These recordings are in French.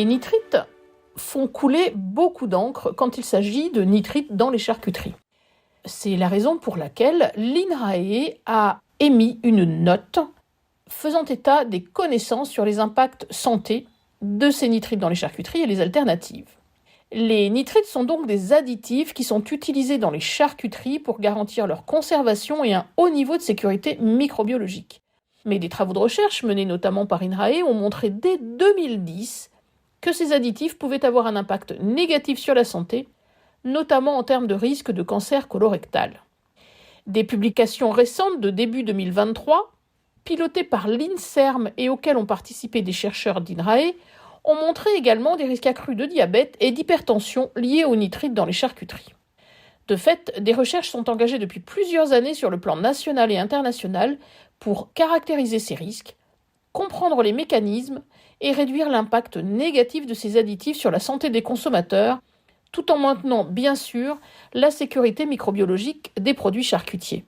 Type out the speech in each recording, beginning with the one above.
Les nitrites font couler beaucoup d'encre quand il s'agit de nitrites dans les charcuteries. C'est la raison pour laquelle l'INRAE a émis une note faisant état des connaissances sur les impacts santé de ces nitrites dans les charcuteries et les alternatives. Les nitrites sont donc des additifs qui sont utilisés dans les charcuteries pour garantir leur conservation et un haut niveau de sécurité microbiologique. Mais des travaux de recherche menés notamment par INRAE ont montré dès 2010 que ces additifs pouvaient avoir un impact négatif sur la santé, notamment en termes de risque de cancer colorectal. Des publications récentes de début 2023, pilotées par l'INSERM et auxquelles ont participé des chercheurs d'INRAE, ont montré également des risques accrus de diabète et d'hypertension liés aux nitrites dans les charcuteries. De fait, des recherches sont engagées depuis plusieurs années sur le plan national et international pour caractériser ces risques, comprendre les mécanismes et réduire l'impact négatif de ces additifs sur la santé des consommateurs, tout en maintenant, bien sûr, la sécurité microbiologique des produits charcutiers.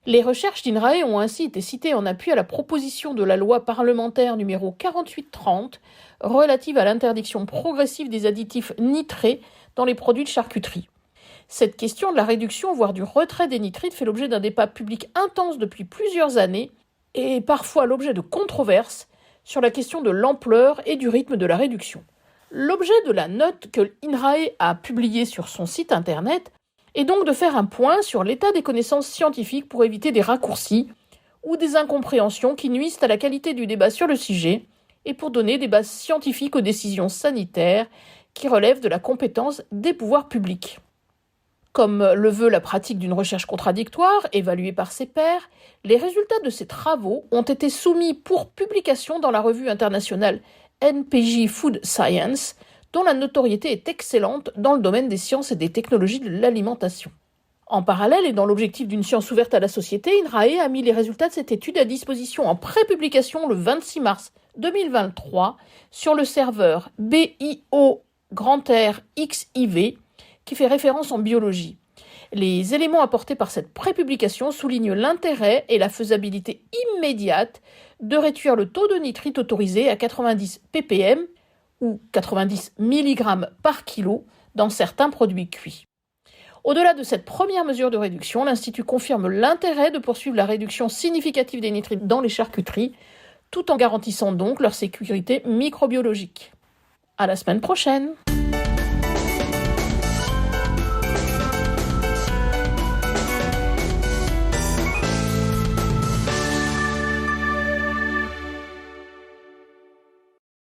Les recherches d'INRAE ont ainsi été citées en appui à la proposition de la loi parlementaire numéro 4830 relative à l'interdiction progressive des additifs nitrés dans les produits de charcuterie. Cette question de la réduction, voire du retrait des nitrites, fait l'objet d'un débat public intense depuis plusieurs années et parfois l'objet de controverses sur la question de l'ampleur et du rythme de la réduction. L'objet de la note que l'INRAE a publiée sur son site internet est donc de faire un point sur l'état des connaissances scientifiques pour éviter des raccourcis ou des incompréhensions qui nuisent à la qualité du débat sur le sujet et pour donner des bases scientifiques aux décisions sanitaires qui relèvent de la compétence des pouvoirs publics. Comme le veut la pratique d'une recherche contradictoire, évaluée par ses pairs, les résultats de ces travaux ont été soumis pour publication dans la revue internationale NPJ Food Science, dont la notoriété est excellente dans le domaine des sciences et des technologies de l'alimentation. En parallèle, et dans l'objectif d'une science ouverte à la société, INRAE a mis les résultats de cette étude à disposition en pré-publication le 26 mars 2023 sur le serveur BIO XIV, qui fait référence en biologie. Les éléments apportés par cette prépublication soulignent l'intérêt et la faisabilité immédiate de réduire le taux de nitrite autorisé à 90 ppm ou 90 mg par kilo dans certains produits cuits. Au-delà de cette première mesure de réduction, l'Institut confirme l'intérêt de poursuivre la réduction significative des nitrites dans les charcuteries, tout en garantissant donc leur sécurité microbiologique. À la semaine prochaine!